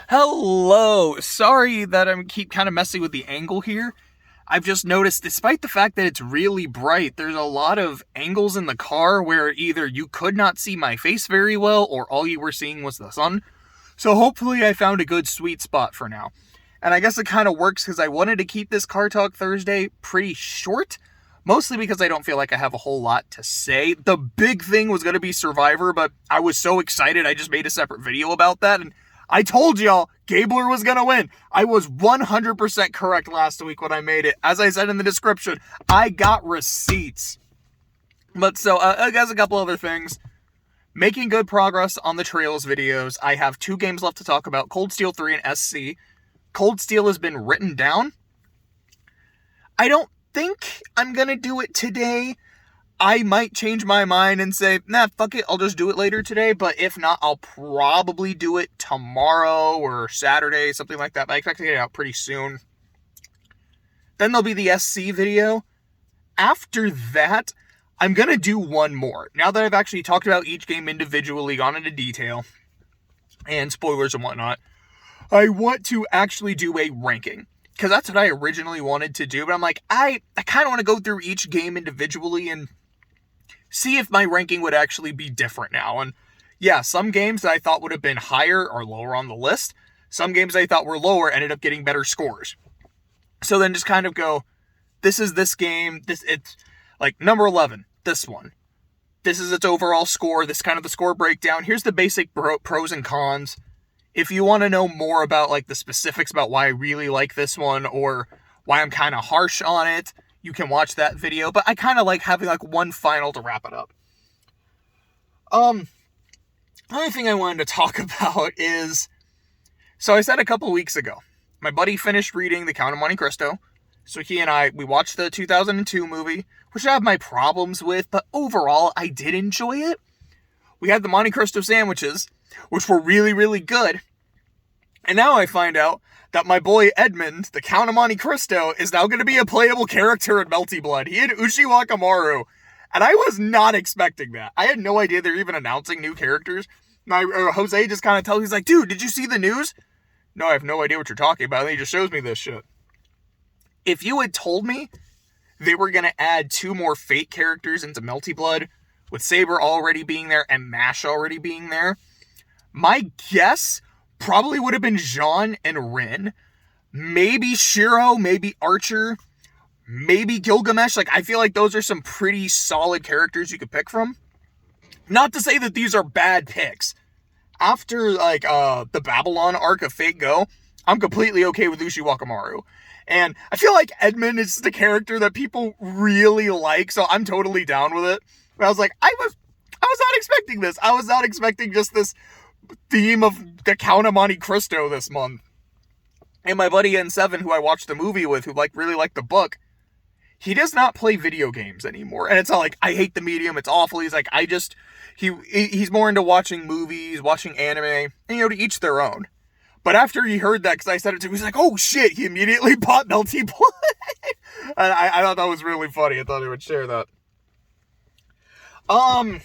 Hello! Sorry that I keep kind of messing with the angle here. I've just noticed, despite the fact that it's really bright, there's a lot of angles in the car where either you could not see my face very well or all you were seeing was the sun. So hopefully I found a good sweet spot for now. And I guess it kind of works because I wanted to keep this Car Talk Thursday pretty short. Mostly because I don't feel like I have a whole lot to say. The big thing was going to be Survivor, but I was so excited I just made a separate video about that. And I told y'all Gabler was going to win. I was 100% correct last week when I made it. As I said in the description, I got receipts. But so, I guess a couple other things. Making good progress on the Trails videos. I have 2 games left to talk about, Cold Steel 3 and SC. Cold Steel has been written down. I don't think I'm going to do it today. I might change my mind and say, nah, fuck it, I'll just do it later today. But if not, I'll probably do it tomorrow or Saturday, something like that. But I expect to get it out pretty soon. Then there'll be the SC video. After that, I'm going to do one more. Now that I've actually talked about each game individually, gone into detail, and spoilers and whatnot, I want to actually do a ranking. Because that's what I originally wanted to do. But I'm like, I kind of want to go through each game individually and see if my ranking would actually be different now. And yeah, some games that I thought would have been higher are lower on the list. Some games I thought were lower ended up getting better scores. So then just kind of go, this is this game. It's like number 11, this one. This is its overall score. This is kind of the score breakdown. Here's the basic pros and cons. If you want to know more about like the specifics about why I really like this one or why I'm kind of harsh on it, you can watch that video. But I kind of like having like one final to wrap it up. Another thing I wanted to talk about is, so I said a couple weeks ago, my buddy finished reading The Count of Monte Cristo. So he and we watched the 2002 movie, which I have my problems with, but overall I did enjoy it. We had the Monte Cristo sandwiches, which were really, really good. And now I find out that my boy Edmund, the Count of Monte Cristo, is now going to be a playable character in Melty Blood. He had Uchi Wakamaru. And I was not expecting that. I had no idea they're even announcing new characters. Jose just kind of tells me, he's like, dude, did you see the news? No, I have no idea what you're talking about. And he just shows me this shit. If you had told me they were going to add 2 more Fate characters into Melty Blood, with Saber already being there and Mash already being there, my guess probably would have been Jean and Rin. Maybe Shiro, maybe Archer, maybe Gilgamesh. Like, I feel like those are some pretty solid characters you could pick from. Not to say that these are bad picks. After, like, the Babylon arc of Fate Go, I'm completely okay with Uchi Wakamaru. And I feel like Edmund is the character that people really like, so I'm totally down with it. But I was like, I was not expecting this. I was not expecting just this theme of the Count of Monte Cristo this month. And my buddy N7, who I watched the movie with, who really liked the book, he does not play video games anymore. And it's not like, I hate the medium, it's awful. He's like, he's more into watching movies, watching anime, and to each their own. But after he heard that, because I said it to him, he's like, oh shit, he immediately bought Melty Blood. And I thought that was really funny. I thought he would share that. I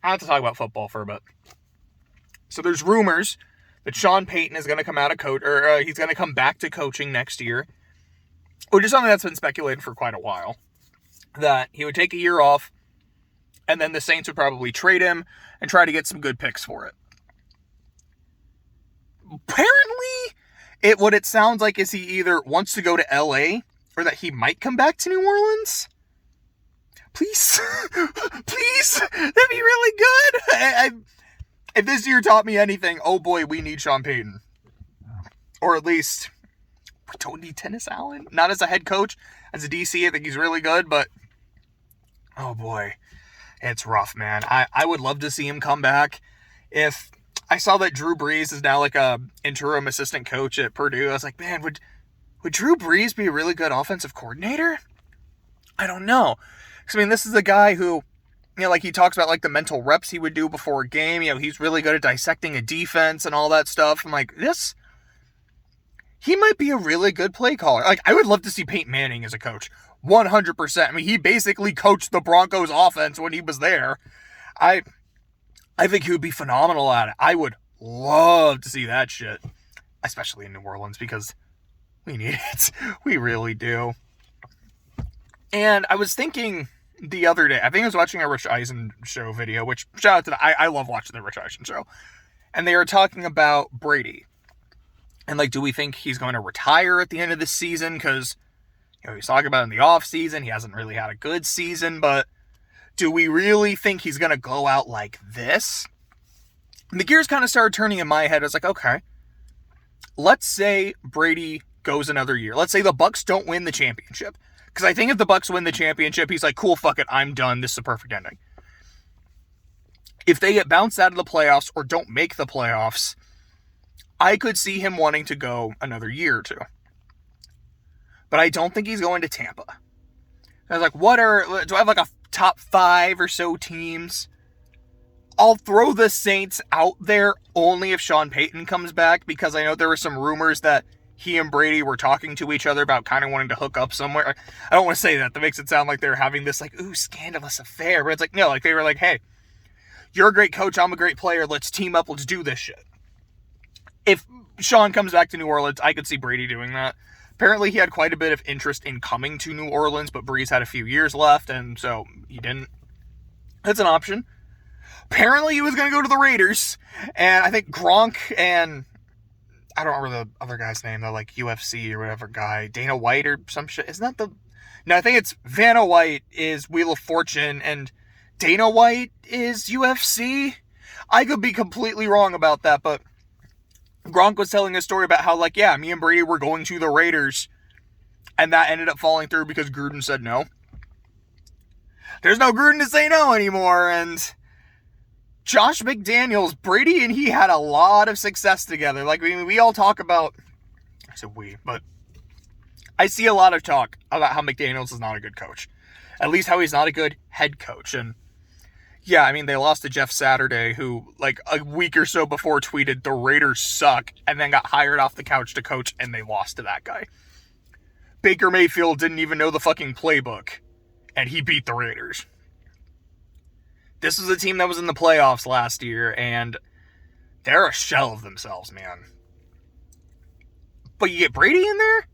have to talk about football for a bit. So there's rumors that Sean Payton is going to come out of he's going to come back to coaching next year, which is something that's been speculated for quite a while. That he would take a year off, and then the Saints would probably trade him and try to get some good picks for it. Apparently, what it sounds like is he either wants to go to LA or that he might come back to New Orleans. Please, please, that'd be really good. If this year taught me anything, oh boy, we need Sean Payton. Or at least, we don't need Dennis Allen. Not as a head coach. As a DC, I think he's really good, but oh boy, it's rough, man. I would love to see him come back. If I saw that Drew Brees is now like a interim assistant coach at Purdue, I was like, man, would Drew Brees be a really good offensive coordinator? I don't know. Because, I mean, this is a guy who, like he talks about like the mental reps he would do before a game. He's really good at dissecting a defense and all that stuff. I'm like, he might be a really good play caller. Like, I would love to see Peyton Manning as a coach. 100%. I mean, he basically coached the Broncos offense when he was there. I think he would be phenomenal at it. I would love to see that shit. Especially in New Orleans, because we need it. We really do. And I was thinking the other day, I think I was watching a Rich Eisen show video, which, shout out to I love watching the Rich Eisen show. And they were talking about Brady. And, like, do we think he's going to retire at the end of this season? Because, you know, he's talking about in the offseason, he hasn't really had a good season, but do we really think he's going to go out like this? And the gears kind of started turning in my head. I was like, okay, let's say Brady goes another year. Let's say the Bucs don't win the championship. Because I think if the Bucs win the championship, he's like, cool, fuck it, I'm done. This is a perfect ending. If they get bounced out of the playoffs or don't make the playoffs, I could see him wanting to go another year or two. But I don't think he's going to Tampa. I was like, do I have like a top 5 or so teams? I'll throw the Saints out there only if Sean Payton comes back, because I know there were some rumors that he and Brady were talking to each other about kind of wanting to hook up somewhere. I don't want to say that. That makes it sound like they're having this like, ooh, scandalous affair. But it's like, no, like they were like, hey, you're a great coach, I'm a great player, let's team up, let's do this shit. If Sean comes back to New Orleans, I could see Brady doing that. Apparently, he had quite a bit of interest in coming to New Orleans, but Breeze had a few years left, and so he didn't. That's an option. Apparently, he was going to go to the Raiders, and I think Gronk and, I don't remember the other guy's name, though, like UFC or whatever guy, Dana White or some shit. Isn't that the... No, I think it's Vanna White is Wheel of Fortune, and Dana White is UFC. I could be completely wrong about that, but Gronk was telling a story about how, like, yeah, me and Brady were going to the Raiders, and that ended up falling through because Gruden said no. There's no Gruden to say no anymore, and Josh McDaniels, Brady and he had a lot of success together. Like, we all talk about, I said we, but I see a lot of talk about how McDaniels is not a good coach. At least how he's not a good head coach, and yeah, I mean, they lost to Jeff Saturday, who, like, a week or so before tweeted, the Raiders suck, and then got hired off the couch to coach, and they lost to that guy. Baker Mayfield didn't even know the fucking playbook, and he beat the Raiders. This was a team that was in the playoffs last year, and they're a shell of themselves, man. But you get Brady in there,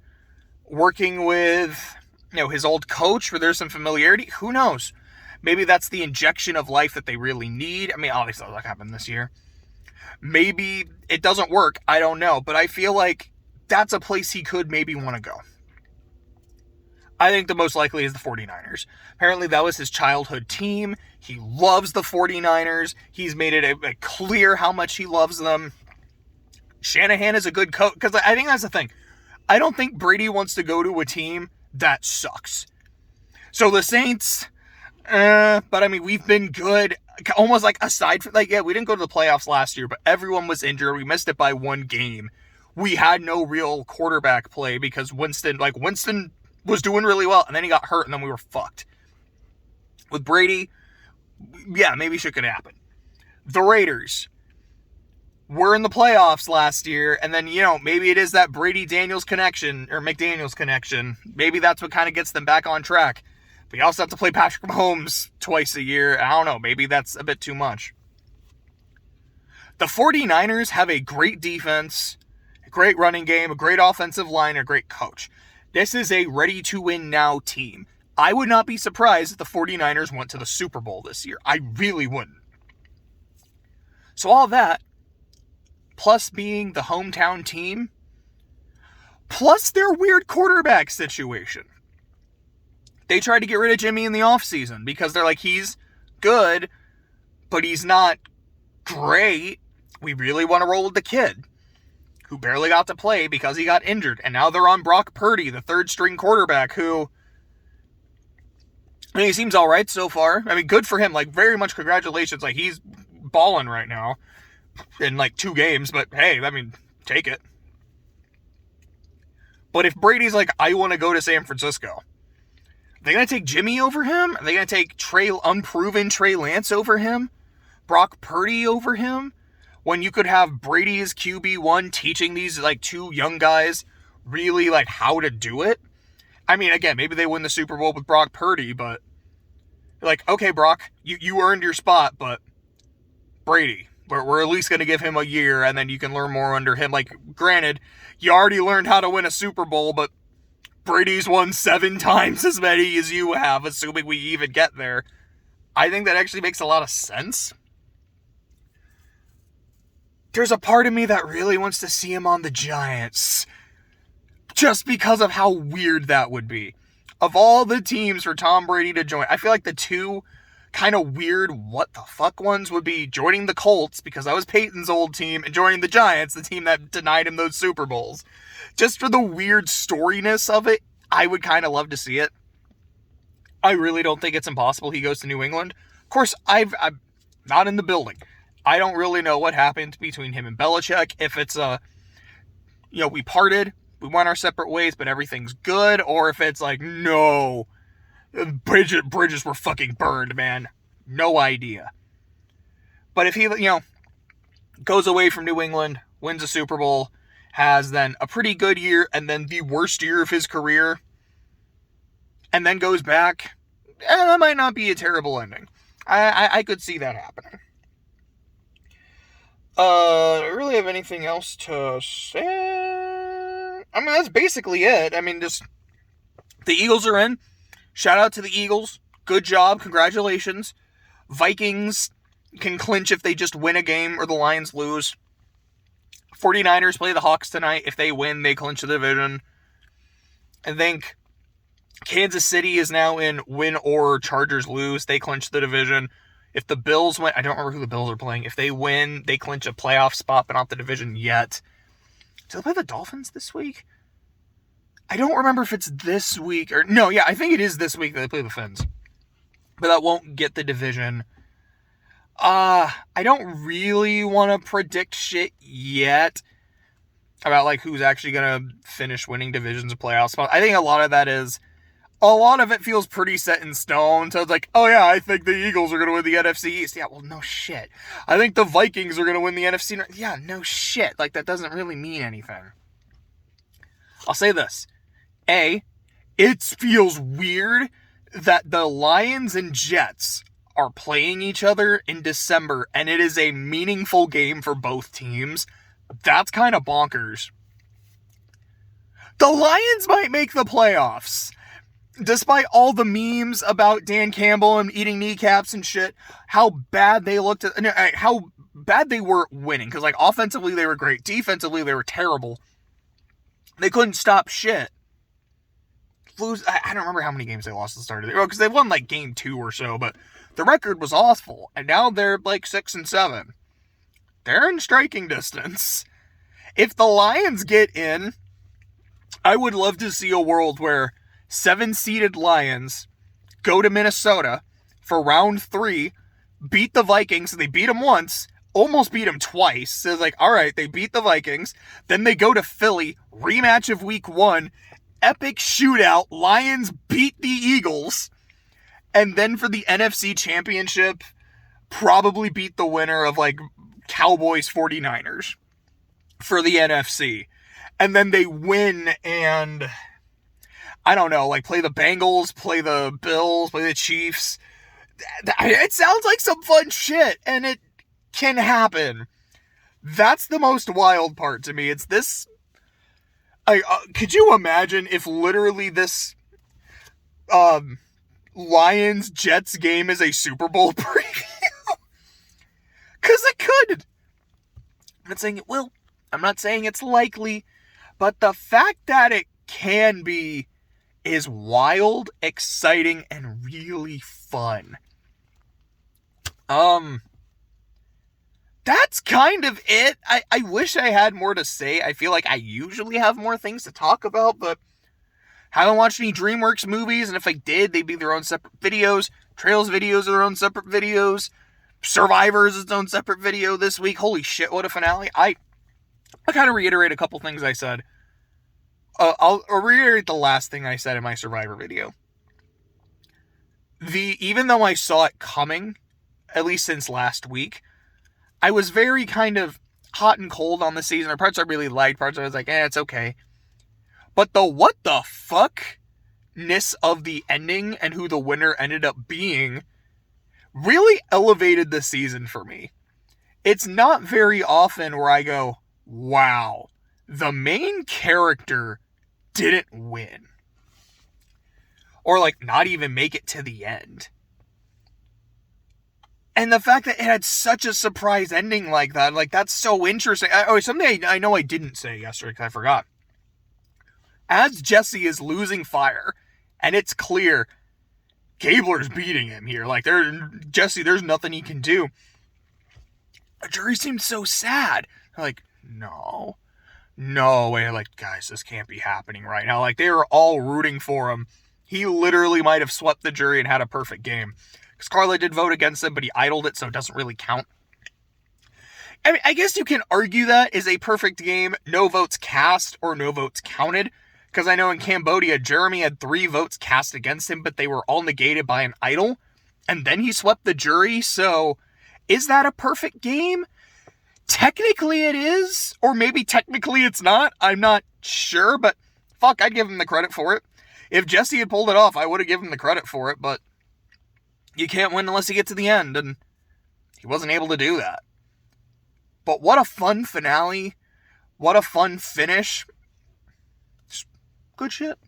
working with, you know, his old coach, where there's some familiarity, who knows? Maybe that's the injection of life that they really need. I mean, obviously that happened this year. Maybe it doesn't work. I don't know. But I feel like that's a place he could maybe want to go. I think the most likely is the 49ers. Apparently that was his childhood team. He loves the 49ers. He's made it a clear how much he loves them. Shanahan is a good coach. Because I think that's the thing. I don't think Brady wants to go to a team that sucks. So the Saints... but I mean, we've been good, almost like aside from, like, yeah, we didn't go to the playoffs last year, but everyone was injured. We missed it by one game. We had no real quarterback play because Winston was doing really well, and then he got hurt, and then we were fucked. With Brady, yeah, maybe shit could happen. The Raiders were in the playoffs last year, and then, you know, maybe it is that Brady-Daniels connection, or McDaniels connection. Maybe that's what kind of gets them back on track. We also have to play Patrick Mahomes twice a year. I don't know. Maybe that's a bit too much. The 49ers have a great defense, a great running game, a great offensive line, a great coach. This is a ready-to-win-now team. I would not be surprised if the 49ers went to the Super Bowl this year. I really wouldn't. So all that, plus being the hometown team, plus their weird quarterback situation. They tried to get rid of Jimmy in the offseason because they're like, he's good, but he's not great. We really want to roll with the kid who barely got to play because he got injured. And now they're on Brock Purdy, the third-string quarterback, who, I mean, he seems all right so far. I mean, good for him. Like, very much congratulations. Like, he's balling right now in, like, 2 games. But, hey, I mean, take it. But if Brady's like, I want to go to San Francisco, are they going to take Jimmy over him? Are they going to take unproven Trey Lance over him? Brock Purdy over him? When you could have Brady as QB1 teaching these, like, 2 young guys really, like, how to do it? I mean, again, maybe they win the Super Bowl with Brock Purdy, but, like, okay, Brock, you earned your spot, but Brady, We're at least going to give him a year, and then you can learn more under him. Like, granted, you already learned how to win a Super Bowl, but Brady's won 7 times as many as you have, assuming we even get there. I think that actually makes a lot of sense. There's a part of me that really wants to see him on the Giants, just because of how weird that would be. Of all the teams for Tom Brady to join, I feel like the two kind of weird what the fuck ones would be joining the Colts, because that was Peyton's old team, and joining the Giants, the team that denied him those Super Bowls. Just for the weird storiness of it, I would kind of love to see it. I really don't think it's impossible he goes to New England. Of course, I'm not in the building. I don't really know what happened between him and Belichick. If it's we parted, we went our separate ways, but everything's good, or if it's like, no, bridges were fucking burned, man. No idea. But if he, goes away from New England, wins a Super Bowl, has then a pretty good year, and then the worst year of his career, and then goes back, that might not be a terrible ending. I could see that happening. Do I really have anything else to say? I mean, that's basically it. I mean, just the Eagles are in. Shout out to the Eagles. Good job. Congratulations. Vikings can clinch if they just win a game or the Lions lose. 49ers play the Hawks tonight. If they win, they clinch the division. I think Kansas City is now in win or Chargers lose. They clinch the division. If the Bills win, I don't remember who the Bills are playing. If they win, they clinch a playoff spot, but not the division yet. Do they play the Dolphins this week? I don't remember if it's this week or... No, yeah, I think it is this week that they play the Fins. But that won't get the division. I don't really want to predict shit yet about, like, who's actually going to finish winning divisions of playoff spots. I think a lot of that is... A lot of it feels pretty set in stone. So it's like, oh yeah, I think the Eagles are going to win the NFC East. Yeah, well, no shit. I think the Vikings are going to win the NFC North. Yeah, no shit. Like, that doesn't really mean anything. I'll say this. A, it feels weird that the Lions and Jets are playing each other in December, and it is a meaningful game for both teams. That's kind of bonkers. The Lions might make the playoffs. Despite all the memes about Dan Campbell and eating kneecaps and shit, how bad they looked at, how bad they were winning. Because, like, offensively they were great. Defensively they were terrible. They couldn't stop shit. I don't remember how many games they lost at the start of the year. Because they won, like, game 2 or so. But the record was awful. And now they're, like, 6-7. They're in striking distance. If the Lions get in, I would love to see a world where 7-seeded Lions go to Minnesota for round 3, beat the Vikings. They beat them once, almost beat them twice. So it's like, all right, they beat the Vikings. Then they go to Philly, rematch of week 1, epic shootout. Lions beat the Eagles. And then for the NFC Championship, probably beat the winner of, like, Cowboys 49ers for the NFC. And then they win and... I don't know, like, play the Bengals, play the Bills, play the Chiefs. It sounds like some fun shit, and it can happen. That's the most wild part to me. It's this... could you imagine if literally this Lions-Jets game is a Super Bowl preview? Because it could. I'm not saying it will. I'm not saying it's likely. But the fact that it can be is wild, exciting, and really fun. That's kind of it. I wish I had more to say. I feel like I usually have more things to talk about, but haven't watched any DreamWorks movies, and if I did, they'd be their own separate videos. Trails videos are their own separate videos. Survivor is its own separate video this week. Holy shit, what a finale. I kind of reiterate a couple things I said. I'll reiterate the last thing I said in my Survivor video. Even though I saw it coming, at least since last week, I was very kind of hot and cold on the season. There are parts I really liked, parts I was like, it's okay. But the what the fuck-ness of the ending and who the winner ended up being really elevated the season for me. It's not very often where I go, wow, the main character didn't win. Or, like, not even make it to the end. And the fact that it had such a surprise ending like that, like, that's so interesting. Something I know I didn't say yesterday because I forgot. As Jesse is losing fire, and it's clear Gabler's beating him here. Like, Jesse, there's nothing he can do. The jury seemed so sad. They're like, no way. Like, guys, this can't be happening right now. Like, they were all rooting for him. He literally might have swept the jury and had a perfect game. Because Carla did vote against him, but he idled it, so it doesn't really count. I mean, I guess you can argue that is a perfect game. No votes cast or no votes counted. Because I know in Cambodia, Jeremy had 3 votes cast against him, but they were all negated by an idol. And then he swept the jury, so is that a perfect game? Technically it is, or maybe technically it's not. I'm not sure, but fuck, I'd give him the credit for it. If Jesse had pulled it off, I would have given him the credit for it, but you can't win unless you get to the end, and he wasn't able to do that. But what a fun finale. What a fun finish. Just good shit.